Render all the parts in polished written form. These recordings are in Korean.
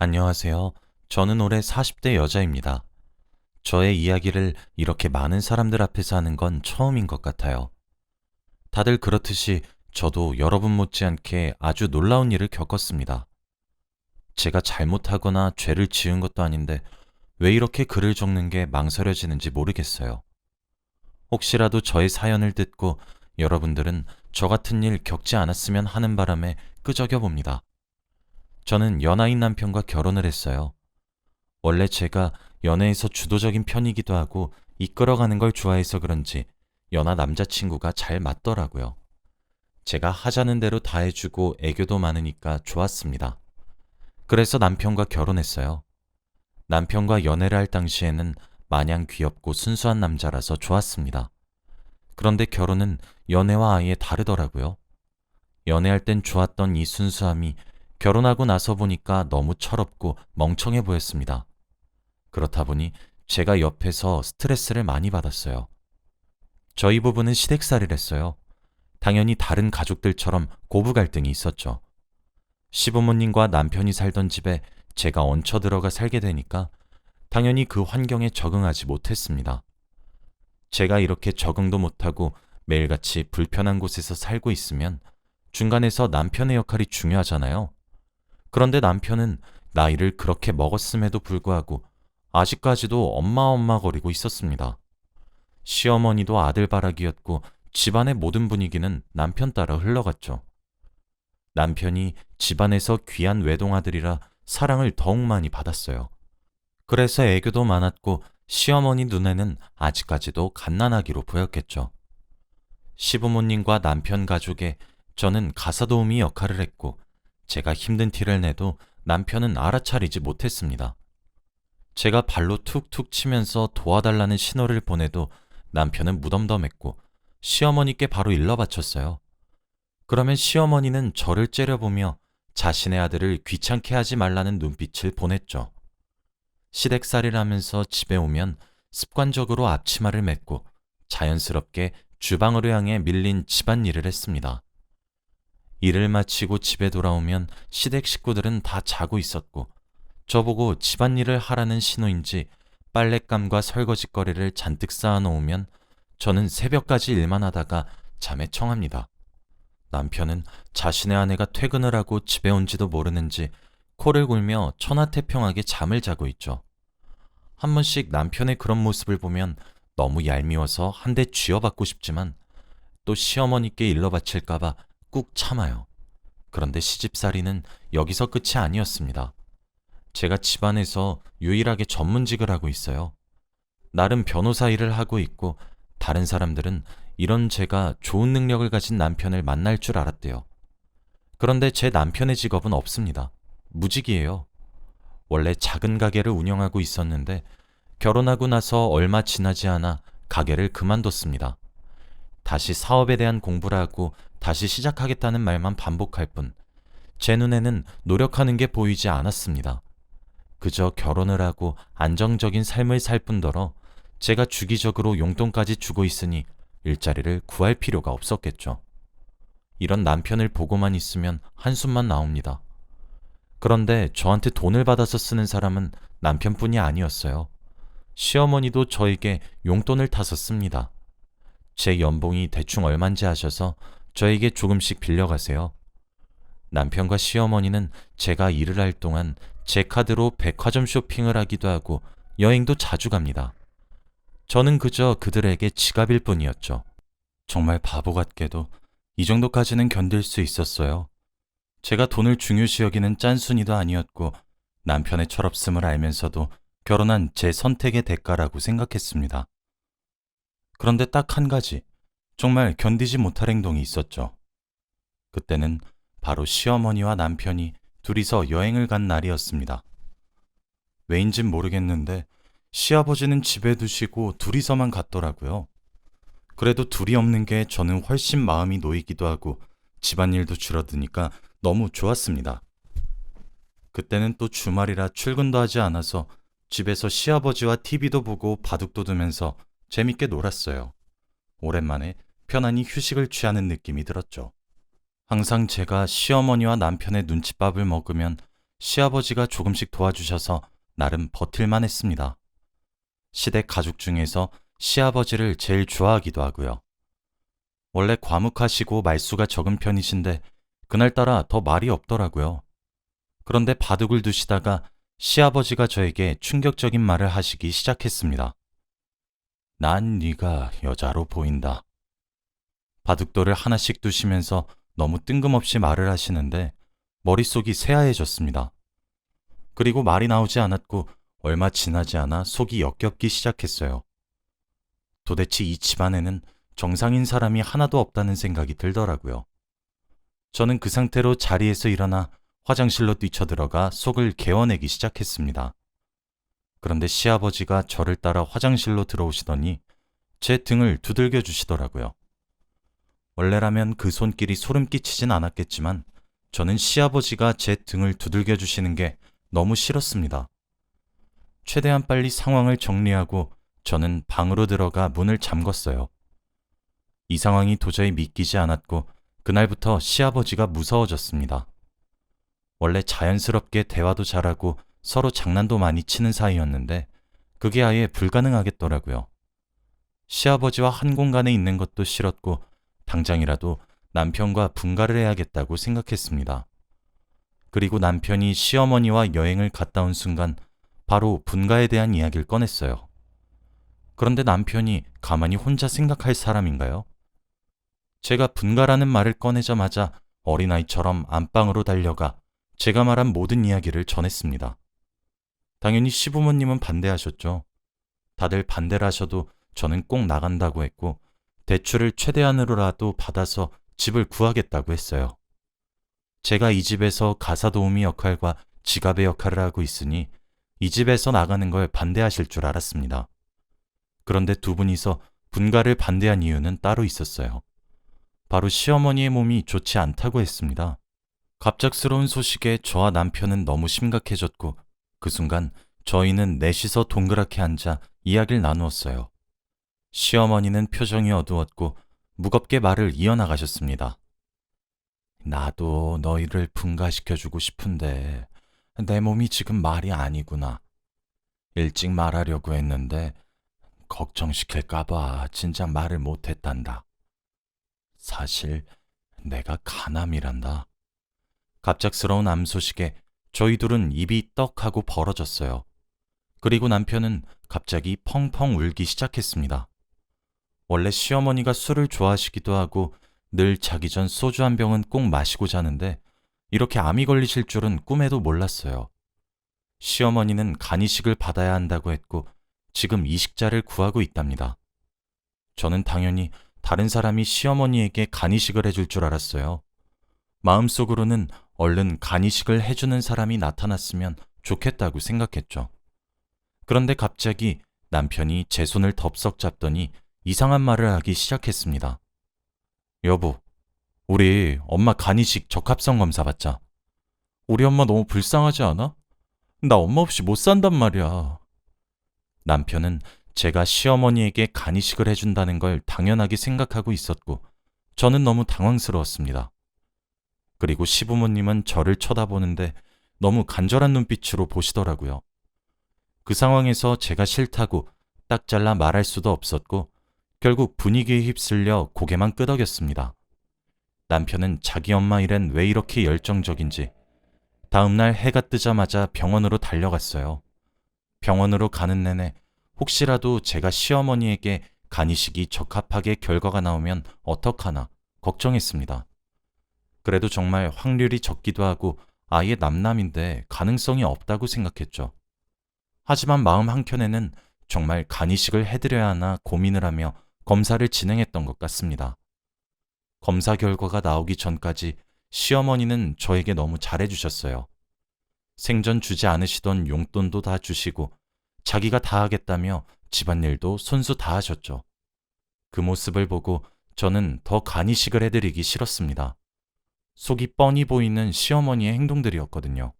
안녕하세요. 저는 올해 40대 여자입니다. 저의 이야기를 이렇게 많은 사람들 앞에서 하는 건 처음인 것 같아요. 다들 그렇듯이 저도 여러분 못지않게 아주 놀라운 일을 겪었습니다. 제가 잘못하거나 죄를 지은 것도 아닌데 왜 이렇게 글을 적는 게 망설여지는지 모르겠어요. 혹시라도 저의 사연을 듣고 여러분들은 저 같은 일 겪지 않았으면 하는 바람에 끄적여 봅니다. 저는 연하인 남편과 결혼을 했어요. 원래 제가 연애에서 주도적인 편이기도 하고 이끌어가는 걸 좋아해서 그런지 연하 남자친구가 잘 맞더라고요. 제가 하자는 대로 다 해주고 애교도 많으니까 좋았습니다. 그래서 남편과 결혼했어요. 남편과 연애를 할 당시에는 마냥 귀엽고 순수한 남자라서 좋았습니다. 그런데 결혼은 연애와 아예 다르더라고요. 연애할 땐 좋았던 이 순수함이 결혼하고 나서 보니까 너무 철없고 멍청해 보였습니다. 그렇다 보니 제가 옆에서 스트레스를 많이 받았어요. 저희 부부는 시댁살이를 했어요. 당연히 다른 가족들처럼 고부 갈등이 있었죠. 시부모님과 남편이 살던 집에 제가 얹혀 들어가 살게 되니까 당연히 그 환경에 적응하지 못했습니다. 제가 이렇게 적응도 못하고 매일같이 불편한 곳에서 살고 있으면 중간에서 남편의 역할이 중요하잖아요. 그런데 남편은 나이를 그렇게 먹었음에도 불구하고 아직까지도 엄마 거리고 있었습니다. 시어머니도 아들바라기였고 집안의 모든 분위기는 남편 따라 흘러갔죠. 남편이 집안에서 귀한 외동아들이라 사랑을 더욱 많이 받았어요. 그래서 애교도 많았고 시어머니 눈에는 아직까지도 갓난아기로 보였겠죠. 시부모님과 남편 가족에 저는 가사도우미 역할을 했고 제가 힘든 티를 내도 남편은 알아차리지 못했습니다. 제가 발로 툭툭 치면서 도와달라는 신호를 보내도 남편은 무덤덤했고 시어머니께 바로 일러 바쳤어요. 그러면 시어머니는 저를 째려보며 자신의 아들을 귀찮게 하지 말라는 눈빛을 보냈죠. 시댁살이라면서 집에 오면 습관적으로 앞치마를 맺고 자연스럽게 주방으로 향해 밀린 집안일을 했습니다. 일을 마치고 집에 돌아오면 시댁 식구들은 다 자고 있었고 저보고 집안일을 하라는 신호인지 빨랫감과 설거지거리를 잔뜩 쌓아놓으면 저는 새벽까지 일만 하다가 잠에 청합니다. 남편은 자신의 아내가 퇴근을 하고 집에 온지도 모르는지 코를 골며 천하태평하게 잠을 자고 있죠. 한 번씩 남편의 그런 모습을 보면 너무 얄미워서 한 대 쥐어받고 싶지만 또 시어머니께 일러 바칠까봐 꾹 참아요. 그런데 시집살이는 여기서 끝이 아니었습니다. 제가 집안에서 유일하게 전문직을 하고 있어요. 나름 변호사 일을 하고 있고 다른 사람들은 이런 제가 좋은 능력을 가진 남편을 만날 줄 알았대요. 그런데 제 남편의 직업은 없습니다. 무직이에요. 원래 작은 가게를 운영하고 있었는데 결혼하고 나서 얼마 지나지 않아 가게를 그만뒀습니다. 다시 사업에 대한 공부를 하고 다시 시작하겠다는 말만 반복할 뿐, 제 눈에는 노력하는 게 보이지 않았습니다. 그저 결혼을 하고 안정적인 삶을 살 뿐더러 제가 주기적으로 용돈까지 주고 있으니 일자리를 구할 필요가 없었겠죠. 이런 남편을 보고만 있으면 한숨만 나옵니다. 그런데 저한테 돈을 받아서 쓰는 사람은 남편뿐이 아니었어요. 시어머니도 저에게 용돈을 타서 씁니다. 제 연봉이 대충 얼만지 아셔서 저에게 조금씩 빌려가세요. 남편과 시어머니는 제가 일을 할 동안 제 카드로 백화점 쇼핑을 하기도 하고 여행도 자주 갑니다. 저는 그저 그들에게 지갑일 뿐이었죠. 정말 바보 같게도 이 정도까지는 견딜 수 있었어요. 제가 돈을 중요시 여기는 짠순이도 아니었고 남편의 철없음을 알면서도 결혼한 제 선택의 대가라고 생각했습니다. 그런데 딱 한 가지, 정말 견디지 못할 행동이 있었죠. 그때는 바로 시어머니와 남편이 둘이서 여행을 간 날이었습니다. 왜인진 모르겠는데 시아버지는 집에 두시고 둘이서만 갔더라고요. 그래도 둘이 없는 게 저는 훨씬 마음이 놓이기도 하고 집안일도 줄어드니까 너무 좋았습니다. 그때는 또 주말이라 출근도 하지 않아서 집에서 시아버지와 TV도 보고 바둑도 두면서 재밌게 놀았어요. 오랜만에 편안히 휴식을 취하는 느낌이 들었죠. 항상 제가 시어머니와 남편의 눈칫밥을 먹으면 시아버지가 조금씩 도와주셔서 나름 버틸만 했습니다. 시댁 가족 중에서 시아버지를 제일 좋아하기도 하고요. 원래 과묵하시고 말수가 적은 편이신데 그날따라 더 말이 없더라고요. 그런데 바둑을 두시다가 시아버지가 저에게 충격적인 말을 하시기 시작했습니다. 난 네가 여자로 보인다. 바둑돌을 하나씩 두시면서 너무 뜬금없이 말을 하시는데 머릿속이 새하얘졌습니다. 그리고 말이 나오지 않았고 얼마 지나지 않아 속이 역겹기 시작했어요. 도대체 이 집안에는 정상인 사람이 하나도 없다는 생각이 들더라고요. 저는 그 상태로 자리에서 일어나 화장실로 뛰쳐들어가 속을 개워내기 시작했습니다. 그런데 시아버지가 저를 따라 화장실로 들어오시더니 제 등을 두들겨 주시더라고요. 원래라면 그 손길이 소름 끼치진 않았겠지만 저는 시아버지가 제 등을 두들겨 주시는 게 너무 싫었습니다. 최대한 빨리 상황을 정리하고 저는 방으로 들어가 문을 잠궜어요. 이 상황이 도저히 믿기지 않았고 그날부터 시아버지가 무서워졌습니다. 원래 자연스럽게 대화도 잘하고 서로 장난도 많이 치는 사이였는데 그게 아예 불가능하겠더라고요. 시아버지와 한 공간에 있는 것도 싫었고 당장이라도 남편과 분가를 해야겠다고 생각했습니다. 그리고 남편이 시어머니와 여행을 갔다 온 순간 바로 분가에 대한 이야기를 꺼냈어요. 그런데 남편이 가만히 혼자 생각할 사람인가요? 제가 분가라는 말을 꺼내자마자 어린아이처럼 안방으로 달려가 제가 말한 모든 이야기를 전했습니다. 당연히 시부모님은 반대하셨죠. 다들 반대를 하셔도 저는 꼭 나간다고 했고 대출을 최대한으로라도 받아서 집을 구하겠다고 했어요. 제가 이 집에서 가사도우미 역할과 지갑의 역할을 하고 있으니 이 집에서 나가는 걸 반대하실 줄 알았습니다. 그런데 두 분이서 분가를 반대한 이유는 따로 있었어요. 바로 시어머니의 몸이 좋지 않다고 했습니다. 갑작스러운 소식에 저와 남편은 너무 심각해졌고 그 순간 저희는 넷이서 동그랗게 앉아 이야기를 나누었어요. 시어머니는 표정이 어두웠고 무겁게 말을 이어나가셨습니다. 나도 너희를 분가시켜주고 싶은데 내 몸이 지금 말이 아니구나. 일찍 말하려고 했는데 걱정시킬까봐 진작 말을 못했단다. 사실 내가 간암이란다. 갑작스러운 암 소식에 저희 둘은 입이 떡하고 벌어졌어요. 그리고 남편은 갑자기 펑펑 울기 시작했습니다. 원래 시어머니가 술을 좋아하시기도 하고 늘 자기 전 소주 한 병은 꼭 마시고 자는데 이렇게 암이 걸리실 줄은 꿈에도 몰랐어요. 시어머니는 간이식을 받아야 한다고 했고 지금 이식자를 구하고 있답니다. 저는 당연히 다른 사람이 시어머니에게 간이식을 해줄 줄 알았어요. 마음속으로는 얼른 간이식을 해주는 사람이 나타났으면 좋겠다고 생각했죠. 그런데 갑자기 남편이 제 손을 덥석 잡더니 이상한 말을 하기 시작했습니다. 여보, 우리 엄마 간이식 적합성 검사 받자. 우리 엄마 너무 불쌍하지 않아? 나 엄마 없이 못 산단 말이야. 남편은 제가 시어머니에게 간이식을 해준다는 걸 당연하게 생각하고 있었고 저는 너무 당황스러웠습니다. 그리고 시부모님은 저를 쳐다보는데 너무 간절한 눈빛으로 보시더라고요. 그 상황에서 제가 싫다고 딱 잘라 말할 수도 없었고 결국 분위기에 휩쓸려 고개만 끄덕였습니다. 남편은 자기 엄마 일엔 왜 이렇게 열정적인지 다음날 해가 뜨자마자 병원으로 달려갔어요. 병원으로 가는 내내 혹시라도 제가 시어머니에게 간이식이 적합하게 결과가 나오면 어떡하나 걱정했습니다. 그래도 정말 확률이 적기도 하고 아예 남남인데 가능성이 없다고 생각했죠. 하지만 마음 한켠에는 정말 간이식을 해드려야 하나 고민을 하며 검사를 진행했던 것 같습니다. 검사 결과가 나오기 전까지 시어머니는 저에게 너무 잘해주셨어요. 생전 주지 않으시던 용돈도 다 주시고 자기가 다 하겠다며 집안일도 손수 다 하셨죠. 그 모습을 보고 저는 더 간이식을 해드리기 싫었습니다. 속이 뻔히 보이는 시어머니의 행동들이었거든요.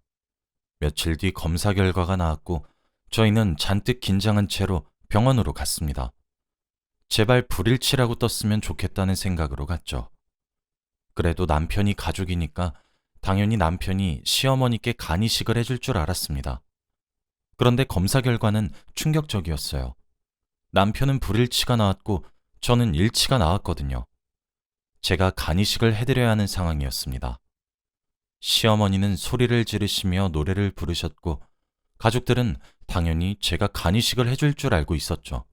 며칠 뒤 검사 결과가 나왔고 저희는 잔뜩 긴장한 채로 병원으로 갔습니다. 제발 불일치라고 떴으면 좋겠다는 생각으로 갔죠. 그래도 남편이 가족이니까 당연히 남편이 시어머니께 간이식을 해줄 줄 알았습니다. 그런데 검사 결과는 충격적이었어요. 남편은 불일치가 나왔고 저는 일치가 나왔거든요. 제가 간이식을 해드려야 하는 상황이었습니다. 시어머니는 소리를 지르시며 노래를 부르셨고 가족들은 당연히 제가 간이식을 해줄 줄 알고 있었죠.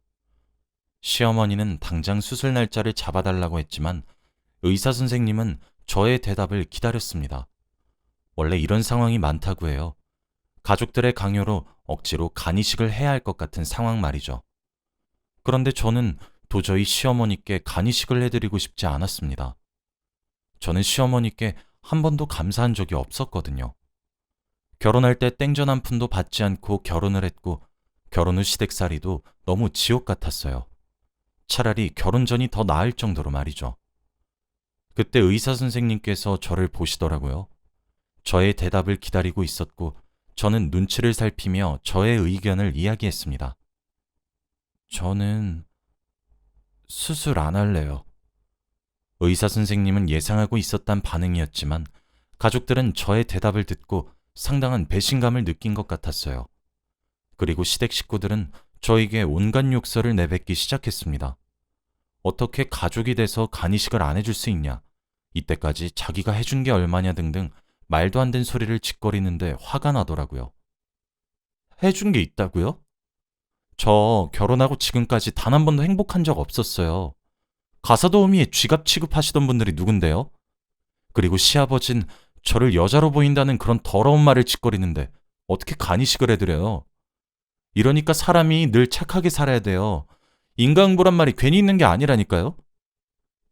시어머니는 당장 수술 날짜를 잡아달라고 했지만 의사 선생님은 저의 대답을 기다렸습니다. 원래 이런 상황이 많다고 해요. 가족들의 강요로 억지로 간이식을 해야 할 것 같은 상황 말이죠. 그런데 저는 도저히 시어머니께 간이식을 해드리고 싶지 않았습니다. 저는 시어머니께 한 번도 감사한 적이 없었거든요. 결혼할 때 땡전 한 푼도 받지 않고 결혼을 했고 결혼 후 시댁살이도 너무 지옥 같았어요. 차라리 결혼 전이 더 나을 정도로 말이죠. 그때 의사 선생님께서 저를 보시더라고요. 저의 대답을 기다리고 있었고 저는 눈치를 살피며 저의 의견을 이야기했습니다. 저는 수술 안 할래요. 의사 선생님은 예상하고 있었단 반응이었지만 가족들은 저의 대답을 듣고 상당한 배신감을 느낀 것 같았어요. 그리고 시댁 식구들은 저에게 온갖 욕설을 내뱉기 시작했습니다. 어떻게 가족이 돼서 간이식을 안 해줄 수 있냐, 이때까지 자기가 해준 게 얼마냐 등등 말도 안 되는 소리를 짓거리는데 화가 나더라고요. 해준 게 있다고요? 저 결혼하고 지금까지 단 한 번도 행복한 적 없었어요. 가사도우미에 쥐갑 취급하시던 분들이 누군데요? 그리고 시아버진 저를 여자로 보인다는 그런 더러운 말을 짓거리는데 어떻게 간이식을 해드려요? 이러니까 사람이 늘 착하게 살아야 돼요. 인과응보란 말이 괜히 있는 게 아니라니까요.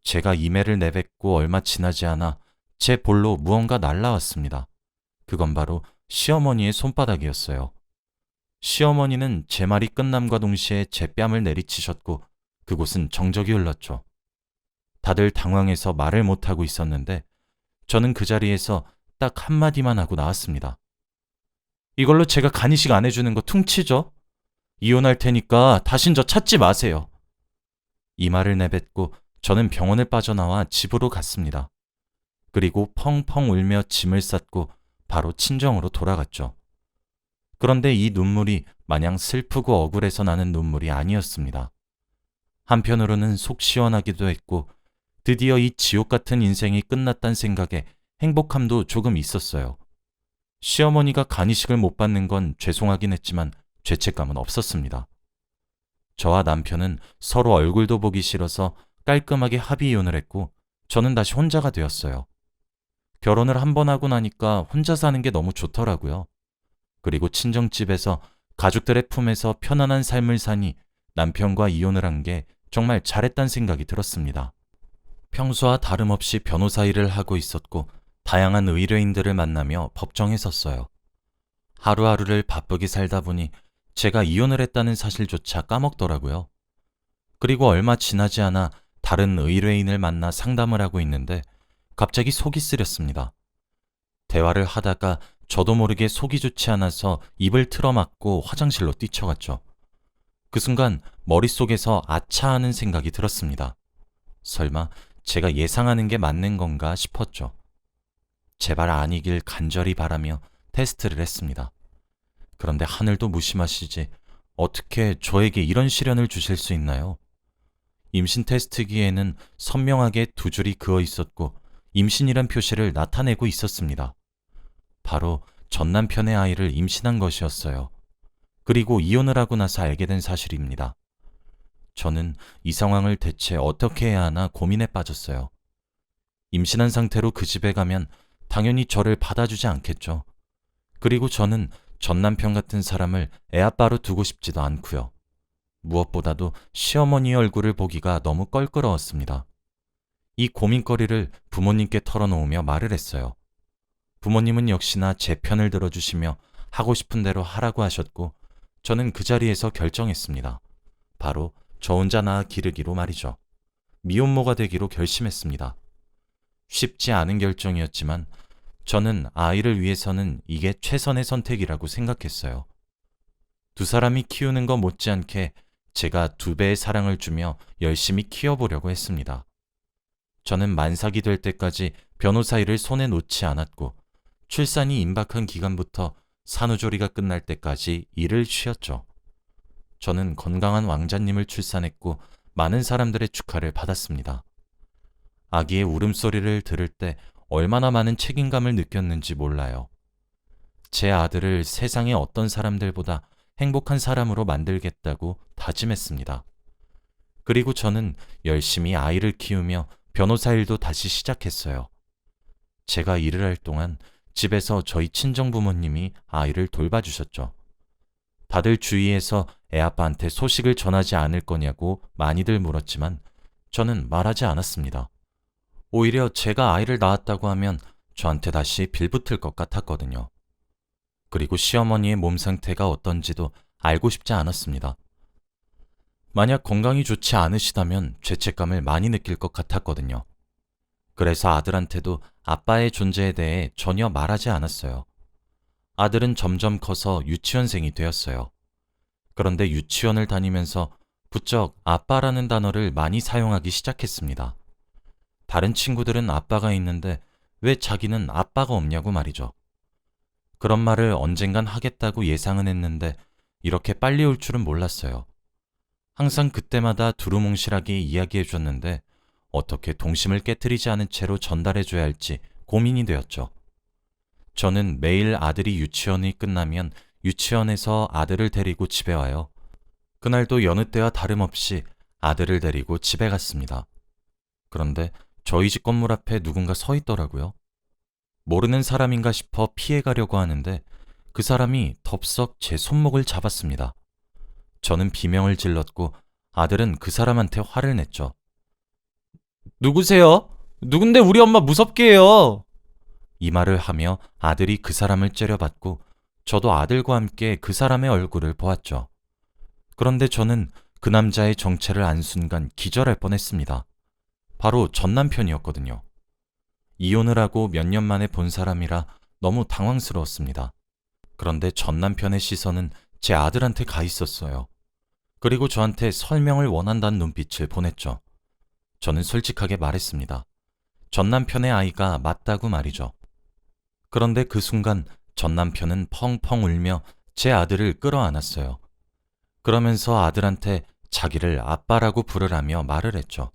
제가 이매를 내뱉고 얼마 지나지 않아 제 볼로 무언가 날라왔습니다. 그건 바로 시어머니의 손바닥이었어요. 시어머니는 제 말이 끝남과 동시에 제 뺨을 내리치셨고 그곳은 정적이 흘렀죠. 다들 당황해서 말을 못하고 있었는데 저는 그 자리에서 딱 한마디만 하고 나왔습니다. 이걸로 제가 간이식 안 해주는 거 퉁치죠? 이혼할 테니까 다신 저 찾지 마세요. 이 말을 내뱉고 저는 병원을 빠져나와 집으로 갔습니다. 그리고 펑펑 울며 짐을 쌌고 바로 친정으로 돌아갔죠. 그런데 이 눈물이 마냥 슬프고 억울해서 나는 눈물이 아니었습니다. 한편으로는 속 시원하기도 했고 드디어 이 지옥 같은 인생이 끝났단 생각에 행복함도 조금 있었어요. 시어머니가 간이식을 못 받는 건 죄송하긴 했지만 죄책감은 없었습니다. 저와 남편은 서로 얼굴도 보기 싫어서 깔끔하게 합의 이혼을 했고 저는 다시 혼자가 되었어요. 결혼을 한 번 하고 나니까 혼자 사는 게 너무 좋더라고요. 그리고 친정집에서 가족들의 품에서 편안한 삶을 사니 남편과 이혼을 한 게 정말 잘했다는 생각이 들었습니다. 평소와 다름없이 변호사 일을 하고 있었고 다양한 의뢰인들을 만나며 법정에 섰어요. 하루하루를 바쁘게 살다 보니 제가 이혼을 했다는 사실조차 까먹더라고요. 그리고 얼마 지나지 않아 다른 의뢰인을 만나 상담을 하고 있는데 갑자기 속이 쓰렸습니다. 대화를 하다가 저도 모르게 속이 좋지 않아서 입을 틀어막고 화장실로 뛰쳐갔죠. 그 순간 머릿속에서 아차 하는 생각이 들었습니다. 설마 제가 예상하는 게 맞는 건가 싶었죠. 제발 아니길 간절히 바라며 테스트를 했습니다. 그런데 하늘도 무심하시지 어떻게 저에게 이런 시련을 주실 수 있나요? 임신 테스트기에는 선명하게 두 줄이 그어 있었고 임신이란 표시를 나타내고 있었습니다. 바로 전 남편의 아이를 임신한 것이었어요. 그리고 이혼을 하고 나서 알게 된 사실입니다. 저는 이 상황을 대체 어떻게 해야 하나 고민에 빠졌어요. 임신한 상태로 그 집에 가면 당연히 저를 받아주지 않겠죠. 그리고 저는 전 남편 같은 사람을 애아빠로 두고 싶지도 않고요. 무엇보다도 시어머니의 얼굴을 보기가 너무 껄끄러웠습니다. 이 고민거리를 부모님께 털어놓으며 말을 했어요. 부모님은 역시나 제 편을 들어주시며 하고 싶은 대로 하라고 하셨고 저는 그 자리에서 결정했습니다. 바로 저 혼자 낳아 기르기로 말이죠. 미혼모가 되기로 결심했습니다. 쉽지 않은 결정이었지만 저는 아이를 위해서는 이게 최선의 선택이라고 생각했어요. 두 사람이 키우는 것 못지않게 제가 2배의 사랑을 주며 열심히 키워보려고 했습니다. 저는 만삭이 될 때까지 변호사 일을 손에 놓지 않았고 출산이 임박한 기간부터 산후조리가 끝날 때까지 일을 쉬었죠. 저는 건강한 왕자님을 출산했고 많은 사람들의 축하를 받았습니다. 아기의 울음소리를 들을 때 얼마나 많은 책임감을 느꼈는지 몰라요. 제 아들을 세상의 어떤 사람들보다 행복한 사람으로 만들겠다고 다짐했습니다. 그리고 저는 열심히 아이를 키우며 변호사 일도 다시 시작했어요. 제가 일을 할 동안 집에서 저희 친정 부모님이 아이를 돌봐주셨죠. 다들 주위에서 애아빠한테 소식을 전하지 않을 거냐고 많이들 물었지만 저는 말하지 않았습니다. 오히려 제가 아이를 낳았다고 하면 저한테 다시 빌붙을 것 같았거든요. 그리고 시어머니의 몸 상태가 어떤지도 알고 싶지 않았습니다. 만약 건강이 좋지 않으시다면 죄책감을 많이 느낄 것 같았거든요. 그래서 아들한테도 아빠의 존재에 대해 전혀 말하지 않았어요. 아들은 점점 커서 유치원생이 되었어요. 그런데 유치원을 다니면서 부쩍 아빠라는 단어를 많이 사용하기 시작했습니다. 다른 친구들은 아빠가 있는데 왜 자기는 아빠가 없냐고 말이죠. 그런 말을 언젠간 하겠다고 예상은 했는데 이렇게 빨리 올 줄은 몰랐어요. 항상 그때마다 두루뭉실하게 이야기해줬는데 어떻게 동심을 깨트리지 않은 채로 전달해줘야 할지 고민이 되었죠. 저는 매일 아들이 유치원이 끝나면 유치원에서 아들을 데리고 집에 와요. 그날도 여느 때와 다름없이 아들을 데리고 집에 갔습니다. 그런데 저희 집 건물 앞에 누군가 서 있더라고요. 모르는 사람인가 싶어 피해가려고 하는데 그 사람이 덥석 제 손목을 잡았습니다. 저는 비명을 질렀고 아들은 그 사람한테 화를 냈죠. 누구세요? 누군데 우리 엄마 무섭게 해요? 이 말을 하며 아들이 그 사람을 째려봤고 저도 아들과 함께 그 사람의 얼굴을 보았죠. 그런데 저는 그 남자의 정체를 안 순간 기절할 뻔했습니다. 바로 전 남편이었거든요. 이혼을 하고 몇 년 만에 본 사람이라 너무 당황스러웠습니다. 그런데 전 남편의 시선은 제 아들한테 가 있었어요. 그리고 저한테 설명을 원한다는 눈빛을 보냈죠. 저는 솔직하게 말했습니다. 전 남편의 아이가 맞다고 말이죠. 그런데 그 순간 전 남편은 펑펑 울며 제 아들을 끌어안았어요. 그러면서 아들한테 자기를 아빠라고 부르라며 말을 했죠.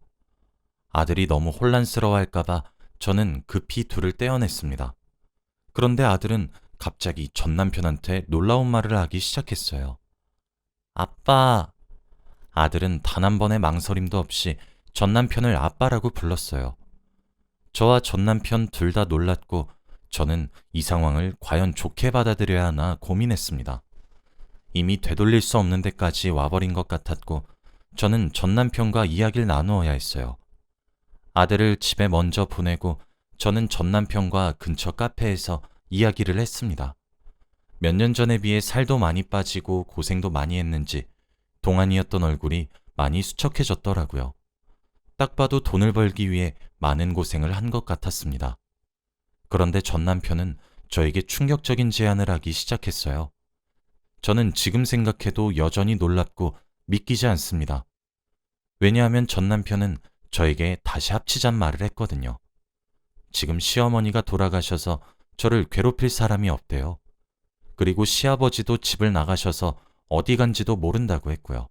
아들이 너무 혼란스러워할까봐 저는 급히 둘을 떼어냈습니다. 그런데 아들은 갑자기 전 남편한테 놀라운 말을 하기 시작했어요. 아빠. 아들은 단 한 번의 망설임도 없이 전 남편을 아빠라고 불렀어요. 저와 전 남편 둘 다 놀랐고 저는 이 상황을 과연 좋게 받아들여야 하나 고민했습니다. 이미 되돌릴 수 없는 데까지 와버린 것 같았고 저는 전 남편과 이야기를 나누어야 했어요. 아들을 집에 먼저 보내고 저는 전 남편과 근처 카페에서 이야기를 했습니다. 몇 년 전에 비해 살도 많이 빠지고 고생도 많이 했는지 동안이었던 얼굴이 많이 수척해졌더라고요. 딱 봐도 돈을 벌기 위해 많은 고생을 한 것 같았습니다. 그런데 전 남편은 저에게 충격적인 제안을 하기 시작했어요. 저는 지금 생각해도 여전히 놀랍고 믿기지 않습니다. 왜냐하면 전 남편은 저에게 다시 합치잔 말을 했거든요. 지금 시어머니가 돌아가셔서 저를 괴롭힐 사람이 없대요. 그리고 시아버지도 집을 나가셔서 어디 간지도 모른다고 했고요.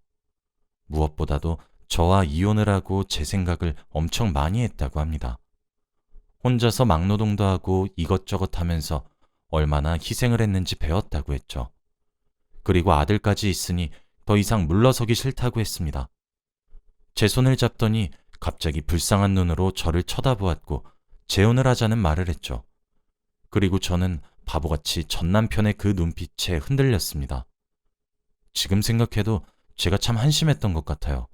무엇보다도 저와 이혼을 하고 제 생각을 엄청 많이 했다고 합니다. 혼자서 막노동도 하고 이것저것 하면서 얼마나 희생을 했는지 배웠다고 했죠. 그리고 아들까지 있으니 더 이상 물러서기 싫다고 했습니다. 제 손을 잡더니 갑자기 불쌍한 눈으로 저를 쳐다보았고 재혼을 하자는 말을 했죠. 그리고 저는 바보같이 전 남편의 그 눈빛에 흔들렸습니다. 지금 생각해도 제가 참 한심했던 것 같아요.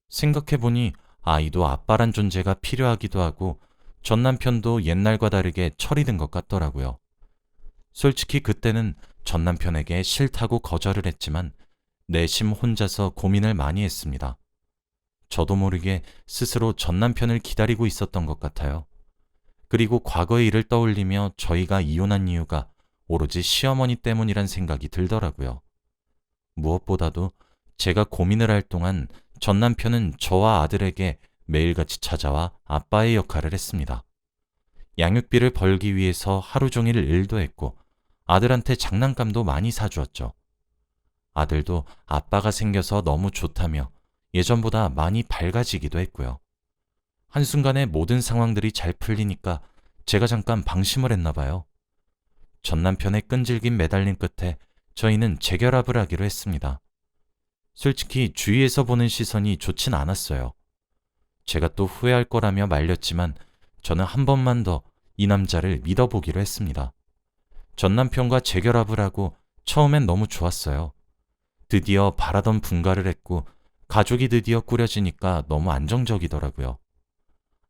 생각해보니 아이도 아빠란 존재가 필요하기도 하고 전 남편도 옛날과 다르게 철이 든 것 같더라고요. 솔직히 그때는 전 남편에게 싫다고 거절을 했지만 내심 혼자서 고민을 많이 했습니다. 저도 모르게 스스로 전 남편을 기다리고 있었던 것 같아요. 그리고 과거의 일을 떠올리며 저희가 이혼한 이유가 오로지 시어머니 때문이란 생각이 들더라고요. 무엇보다도 제가 고민을 할 동안 전 남편은 저와 아들에게 매일같이 찾아와 아빠의 역할을 했습니다. 양육비를 벌기 위해서 하루 종일 일도 했고 아들한테 장난감도 많이 사주었죠. 아들도 아빠가 생겨서 너무 좋다며 예전보다 많이 밝아지기도 했고요. 한순간에 모든 상황들이 잘 풀리니까 제가 잠깐 방심을 했나 봐요. 전 남편의 끈질긴 매달림 끝에 저희는 재결합을 하기로 했습니다. 솔직히 주위에서 보는 시선이 좋진 않았어요. 제가 또 후회할 거라며 말렸지만 저는 한 번만 더 이 남자를 믿어보기로 했습니다. 전 남편과 재결합을 하고 처음엔 너무 좋았어요. 드디어 바라던 분가를 했고 가족이 드디어 꾸려지니까 너무 안정적이더라고요.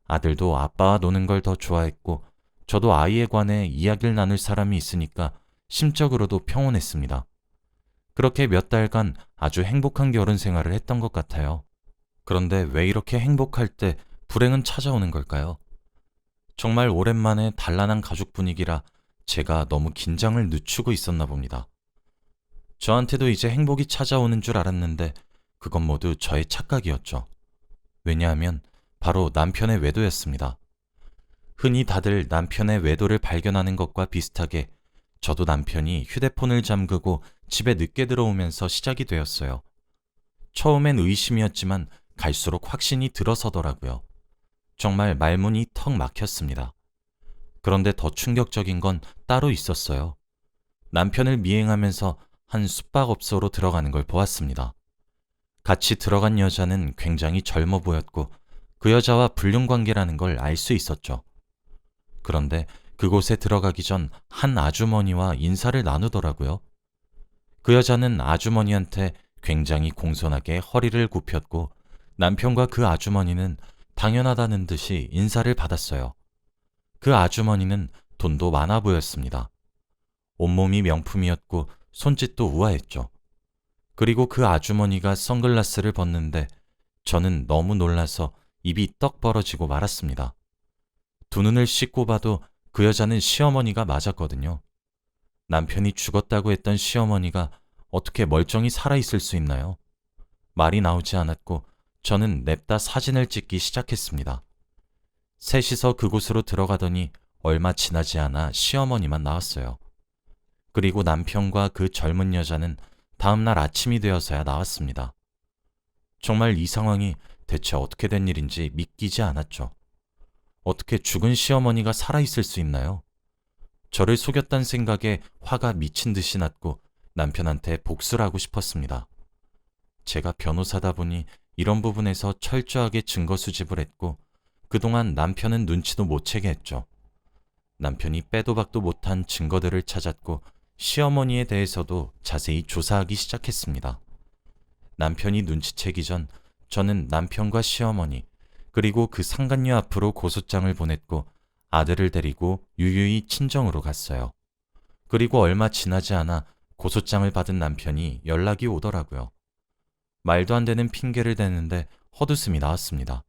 아들도 아빠와 노는 걸 더 좋아했고 저도 아이에 관해 이야기를 나눌 사람이 있으니까 심적으로도 평온했습니다. 그렇게 몇 달간 아주 행복한 결혼 생활을 했던 것 같아요. 그런데 왜 이렇게 행복할 때 불행은 찾아오는 걸까요? 정말 오랜만에 단란한 가족 분위기라 제가 너무 긴장을 늦추고 있었나 봅니다. 저한테도 이제 행복이 찾아오는 줄 알았는데 그건 모두 저의 착각이었죠. 왜냐하면 바로 남편의 외도였습니다. 흔히 다들 남편의 외도를 발견하는 것과 비슷하게 저도 남편이 휴대폰을 잠그고 집에 늦게 들어오면서 시작이 되었어요. 처음엔 의심이었지만 갈수록 확신이 들어서더라고요. 정말 말문이 턱 막혔습니다. 그런데 더 충격적인 건 따로 있었어요. 남편을 미행하면서 한 숙박업소로 들어가는 걸 보았습니다. 같이 들어간 여자는 굉장히 젊어 보였고 그 여자와 불륜관계라는 걸 알 수 있었죠. 그런데 그곳에 들어가기 전 한 아주머니와 인사를 나누더라고요. 그 여자는 아주머니한테 굉장히 공손하게 허리를 굽혔고 남편과 그 아주머니는 당연하다는 듯이 인사를 받았어요. 그 아주머니는 돈도 많아 보였습니다. 온몸이 명품이었고 손짓도 우아했죠. 그리고 그 아주머니가 선글라스를 벗는데 저는 너무 놀라서 입이 떡 벌어지고 말았습니다. 두 눈을 씻고 봐도 그 여자는 시어머니가 맞았거든요. 남편이 죽었다고 했던 시어머니가 어떻게 멀쩡히 살아있을 수 있나요? 말이 나오지 않았고 저는 냅다 사진을 찍기 시작했습니다. 셋이서 그곳으로 들어가더니 얼마 지나지 않아 시어머니만 나왔어요. 그리고 남편과 그 젊은 여자는 다음날 아침이 되어서야 나왔습니다. 정말 이 상황이 대체 어떻게 된 일인지 믿기지 않았죠. 어떻게 죽은 시어머니가 살아있을 수 있나요? 저를 속였다는 생각에 화가 미친 듯이 났고 남편한테 복수를 하고 싶었습니다. 제가 변호사다 보니 이런 부분에서 철저하게 증거 수집을 했고 그동안 남편은 눈치도 못 채게 했죠. 남편이 빼도 박도 못한 증거들을 찾았고 시어머니에 대해서도 자세히 조사하기 시작했습니다. 남편이 눈치채기 전 저는 남편과 시어머니 그리고 그 상간녀 앞으로 고소장을 보냈고 아들을 데리고 유유히 친정으로 갔어요. 그리고 얼마 지나지 않아 고소장을 받은 남편이 연락이 오더라고요. 말도 안 되는 핑계를 대는데 헛웃음이 나왔습니다.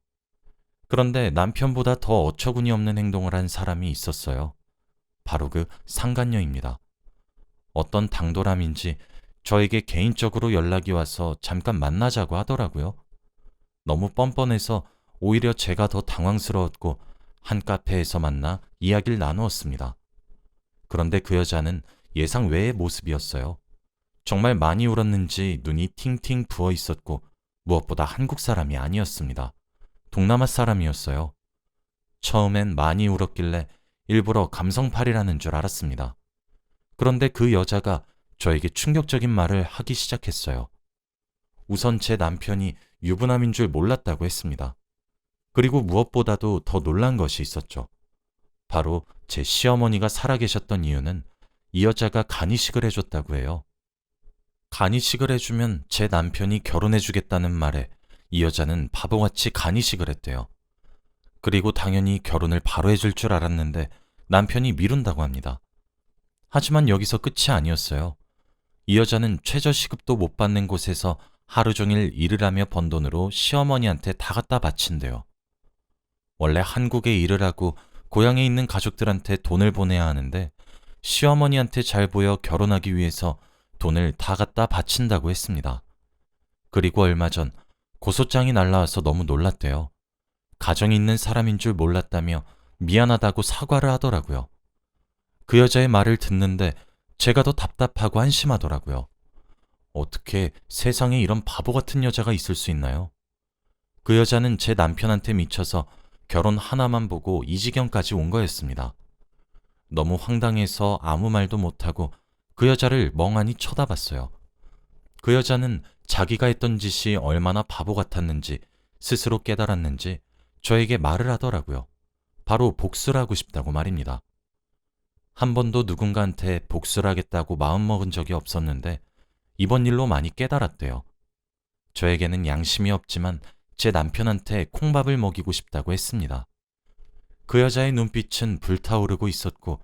그런데 남편보다 더 어처구니 없는 행동을 한 사람이 있었어요. 바로 그 상간녀입니다. 어떤 당돌함인지 저에게 개인적으로 연락이 와서 잠깐 만나자고 하더라고요. 너무 뻔뻔해서 오히려 제가 더 당황스러웠고 한 카페에서 만나 이야기를 나누었습니다. 그런데 그 여자는 예상 외의 모습이었어요. 정말 많이 울었는지 눈이 팅팅 부어 있었고 무엇보다 한국 사람이 아니었습니다. 동남아 사람이었어요. 처음엔 많이 울었길래 일부러 감성팔이라는 줄 알았습니다. 그런데 그 여자가 저에게 충격적인 말을 하기 시작했어요. 우선 제 남편이 유부남인 줄 몰랐다고 했습니다. 그리고 무엇보다도 더 놀란 것이 있었죠. 바로 제 시어머니가 살아계셨던 이유는 이 여자가 간이식을 해줬다고 해요. 간이식을 해주면 제 남편이 결혼해주겠다는 말에 이 여자는 바보같이 간이식을 했대요. 그리고 당연히 결혼을 바로 해줄 줄 알았는데 남편이 미룬다고 합니다. 하지만 여기서 끝이 아니었어요. 이 여자는 최저시급도 못 받는 곳에서 하루 종일 일을 하며 번 돈으로 시어머니한테 다 갖다 바친대요. 원래 한국에 일을 하고 고향에 있는 가족들한테 돈을 보내야 하는데 시어머니한테 잘 보여 결혼하기 위해서 돈을 다 갖다 바친다고 했습니다. 그리고 얼마 전 고소장이 날라와서 너무 놀랐대요. 가정이 있는 사람인 줄 몰랐다며 미안하다고 사과를 하더라고요. 그 여자의 말을 듣는데 제가 더 답답하고 한심하더라고요. 어떻게 세상에 이런 바보 같은 여자가 있을 수 있나요? 그 여자는 제 남편한테 미쳐서 결혼 하나만 보고 이 지경까지 온 거였습니다. 너무 황당해서 아무 말도 못하고 그 여자를 멍하니 쳐다봤어요. 그 여자는 자기가 했던 짓이 얼마나 바보 같았는지 스스로 깨달았는지 저에게 말을 하더라고요. 바로 복수를 하고 싶다고 말입니다. 한 번도 누군가한테 복수를 하겠다고 마음먹은 적이 없었는데 이번 일로 많이 깨달았대요. 저에게는 양심이 없지만 제 남편한테 콩밥을 먹이고 싶다고 했습니다. 그 여자의 눈빛은 불타오르고 있었고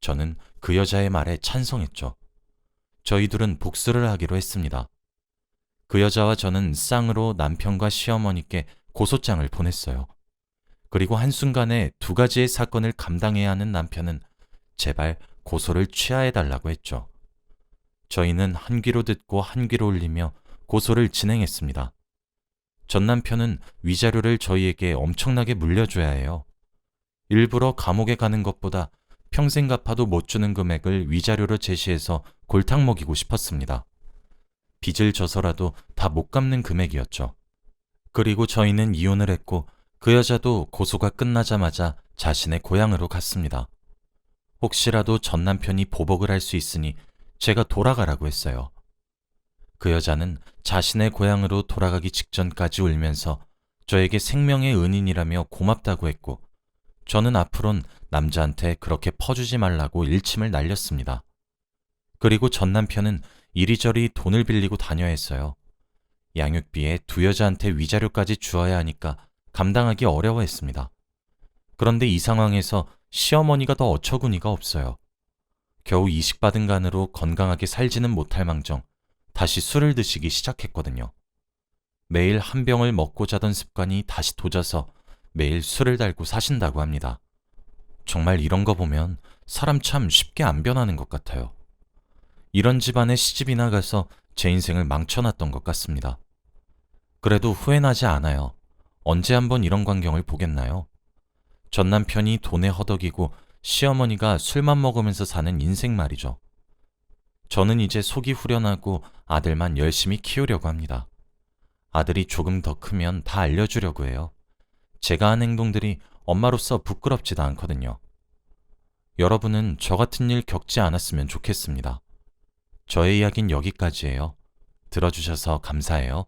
저는 그 여자의 말에 찬성했죠. 저희 둘은 복수를 하기로 했습니다. 그 여자와 저는 쌍으로 남편과 시어머니께 고소장을 보냈어요. 그리고 한순간에 두 가지의 사건을 감당해야 하는 남편은 제발 고소를 취하해달라고 했죠. 저희는 한 귀로 듣고 한 귀로 울리며 고소를 진행했습니다. 전 남편은 위자료를 저희에게 엄청나게 물려줘야 해요. 일부러 감옥에 가는 것보다 평생 갚아도 못 주는 금액을 위자료로 제시해서 골탕 먹이고 싶었습니다. 빚을 져서라도 다 못 갚는 금액이었죠. 그리고 저희는 이혼을 했고 그 여자도 고소가 끝나자마자 자신의 고향으로 갔습니다. 혹시라도 전 남편이 보복을 할 수 있으니 제가 돌아가라고 했어요. 그 여자는 자신의 고향으로 돌아가기 직전까지 울면서 저에게 생명의 은인이라며 고맙다고 했고 저는 앞으론 남자한테 그렇게 퍼주지 말라고 일침을 날렸습니다. 그리고 전 남편은 이리저리 돈을 빌리고 다녀야 했어요. 양육비에 두 여자한테 위자료까지 주어야 하니까 감당하기 어려워했습니다. 그런데 이 상황에서 시어머니가 더 어처구니가 없어요. 겨우 이식받은 간으로 건강하게 살지는 못할 망정 다시 술을 드시기 시작했거든요. 매일 한 병을 먹고 자던 습관이 다시 도져서 매일 술을 달고 사신다고 합니다. 정말 이런 거 보면 사람 참 쉽게 안 변하는 것 같아요. 이런 집안에 시집이나 가서 제 인생을 망쳐놨던 것 같습니다. 그래도 후회나지 않아요. 언제 한번 이런 광경을 보겠나요? 전 남편이 돈에 허덕이고 시어머니가 술만 먹으면서 사는 인생 말이죠. 저는 이제 속이 후련하고 아들만 열심히 키우려고 합니다. 아들이 조금 더 크면 다 알려주려고 해요. 제가 한 행동들이 엄마로서 부끄럽지도 않거든요. 여러분은 저 같은 일 겪지 않았으면 좋겠습니다. 저의 이야기는 여기까지예요. 들어주셔서 감사해요.